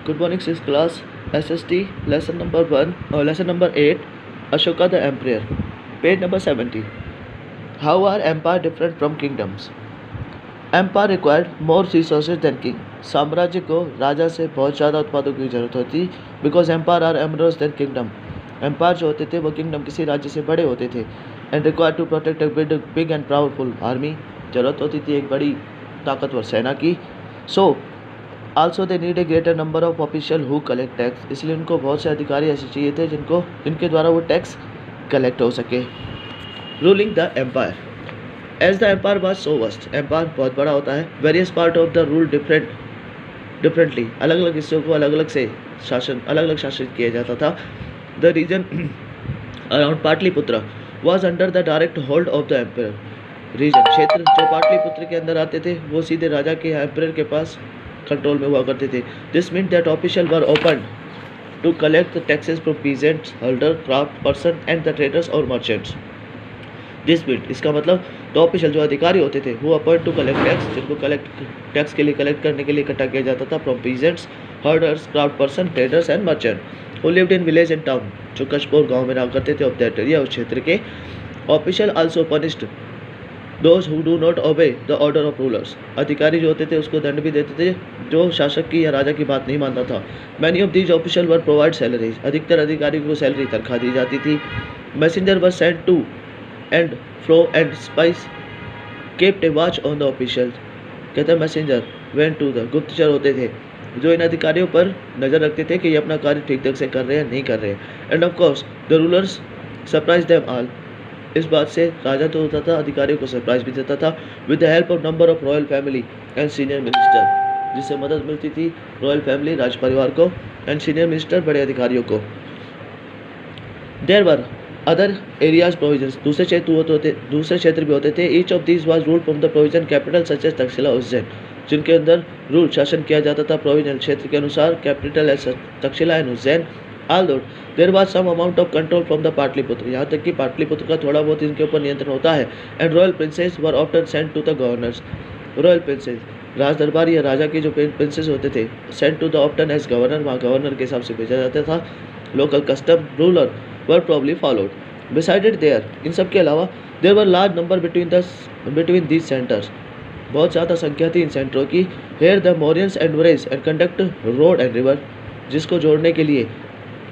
Good morning, sixth class. SST lesson number 1 or lesson number 8. Ashoka the Emperor. Page number 70. How are empire different from kingdoms? Empire required more resources than king. साम्राज्य को राजा से बहुत ज़्यादा उत्पादों की जरूरत होती बिकॉज एम्पायर आर एमरोज देन किंगडम. एम्पायर जो होते थे वो किंगडम किसी राज्य से बड़े होते थे. And require to protect a big and powerful army. जरूरत होती थी एक बड़ी ताकतवर सेना की. So also they need a greater number of official who collect tax. इसलिए उनको बहुत से अधिकारी ऐसे चाहिए थे जिनके द्वारा वो टैक्स कलेक्ट हो सके. Ruling the empire. As the empire was so vast. Empire बहुत बड़ा होता है. Various part of the rule differently. अलग अलग हिस्सों को अलग अलग शासित किया जाता था. The region around Pataliputra was under the direct hold of the empire. Region क्षेत्र जो पाटलिपुत्र के अंदर आते थे वो सीधे राजा के एम्पायर के पास कंट्रोल में हुआ करते थे. This mean that official were open to collect the taxes from peasants, holder, craft person and the traders और मर्चेंट्स. दिस मीन इसका मतलब तो ऑफिशियल जो अधिकारी होते थे वो अपॉइंट टू कलेक्ट टैक्स, जिनको टैक्स के लिए कलेक्ट करने के लिए इकट्ठा किया जाता था from peasants, holders, craft person, traders and merchant who lived in village and town. जो कशपुर गाँव में रहा करते थे ऑफ दैट एरिया, उस क्षेत्र के. Official also punished those who do not obey the order of rulers. अधिकारी जो होते थे उसको दंड भी देते थे जो शासक की या राजा की बात नहीं मानता था. Many of these official were provide salaries. अधिकतर अधिकारियों को सैलरी तनख्वाह दी जाती थी. Messenger were sent to and fro and spies kept a watch on the official. कहते हैं मैसेंजर वेंट टू द. गुप्तचर होते थे जो इन अधिकारियों पर नज़र रखते थे कि ये अपना कार्य ठीक ढंग से कर रहे हैं नहीं कर रहे हैं. End of course the rulers surprise them all. इस बात से राजा तो होता था अधिकारियों को सरप्राइज भी देता था. With the help of number of royal family and senior minister. जिससे मदद मिलती थी रॉयल फैमिली राज परिवार को एंड सीनियर मिनिस्टर बड़े अधिकारियों को. There were other areas provisions. दूसरे क्षेत्र भी होते थे. Each of these was ruled from the provision capital such as Taxila Ujjain. जिनके अंदर रूल शासन किया जाता था प्रोविजन क्षेत्र के अनुसार. Capital as Taxila and Ujjain. Although there was some amount of control from the Pataliputra. यहाँ तक कि पाटलिपुत्र का थोड़ा बहुत इनके ऊपर नियंत्रण होता है. And royal princes were often sent to the governors. Royal princes राज दरबार या राजा के जो प्रिंसेस होते थे sent to the often as governor. वहाँ गवर्नर के हिसाब से भेजा जाता था. Local custom ruler were probably followed. Besides there इन सब के अलावा there were large number between these centers. बहुत ज़्यादा संख्या थी इन सेंटरों की. Here the Mauryans average and conduct road and river. जिसको जोड़ने के लिए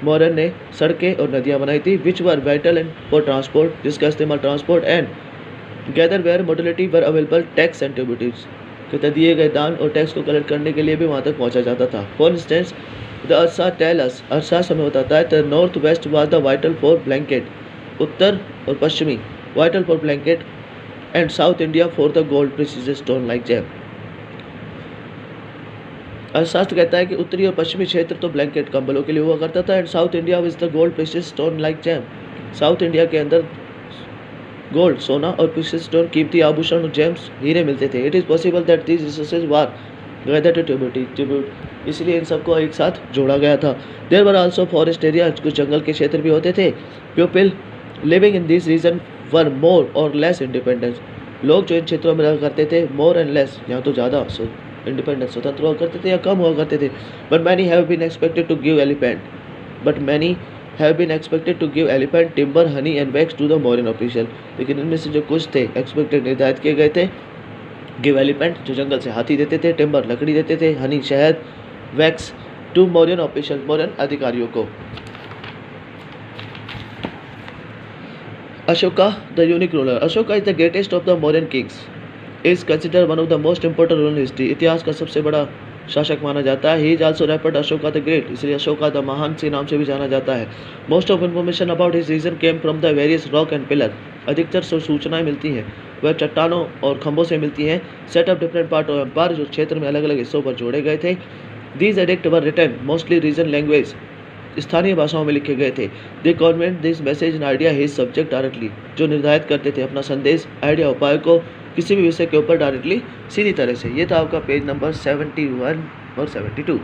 मौर्यन ने सड़कें और नदियां बनाई थी. Which were vital and for transport. जिसका इस्तेमाल transport and gather where modality were available tax and tributes. कहते दिए गए दान और टैक्स को कलेक्ट करने के लिए भी वहाँ तक पहुँचा जाता था. फॉर इंस्टेंस द अरसा टेल अस. अरसा हमें बताता है the north west was the vital for blanket. उत्तर और पश्चिमी vital for blanket and south India for the gold precious stone like gem. Arthashastra कहता है कि उत्तरी और पश्चिमी क्षेत्र तो ब्लैंकेट कंबलों के लिए हुआ करता था. And south India with the gold precious stone like gem. South India के अंदर गोल्ड सोना और प्रीशियस स्टोन कीमती आभूषण और जेम्स हीरे मिलते थे. It is possible that these resources were gathered to tribute. इसलिए इन सबको एक साथ जोड़ा गया था. There were also forest area. कुछ जंगल के क्षेत्र भी होते थे. People living in this region were more और लेस इंडिपेंडेंस. लोग जो इन क्षेत्रों में रहा करते थे मोर एंड लेस यहाँ तो ज़्यादा इंडिपेंडेंस स्वतंत्र हुआ करते थे या कम हुआ करते थे. But many have been expected to give elephant timber honey and wax to the Mauryan official. लेकिन इनमें से जो कुछ थे एक्सपेक्टेड निर्धारित किए गए थे. गिव एलिफेंट जो जंगल से हाथी देते थे, टिम्बर लकड़ी देते थे, हनी शहद, wax to Mauryan official Mauryan अधिकारियों को. Ashoka the unique ruler. Ashoka is the greatest of the Mauryan kings. Is consider one of the most important ruler in history. इतिहास का सबसे बड़ा शासक माना जाता है. He is also referred Ashoka the great. इसलिए अशोका द महान से नाम से भी जाना जाता है. Most of information about his region came from the various rock and pillar. अधिकतर सूचनाएं मिलती हैं वह चट्टानों और खंभों से मिलती हैं. Set of different part of empire जो क्षेत्र में अलग अलग हिस्सों पर जोड़े गए थे. These edict were written mostly region language. स्थानीय भाषाओं में लिखे गए थे. They conveyed this message in idea his subject directly. जो निर्धारित करते थे अपना संदेश आइडिया उपाय को किसी भी विषय के ऊपर डायरेक्टली सीधी तरह से. ये था आपका पेज नंबर 71 और 72.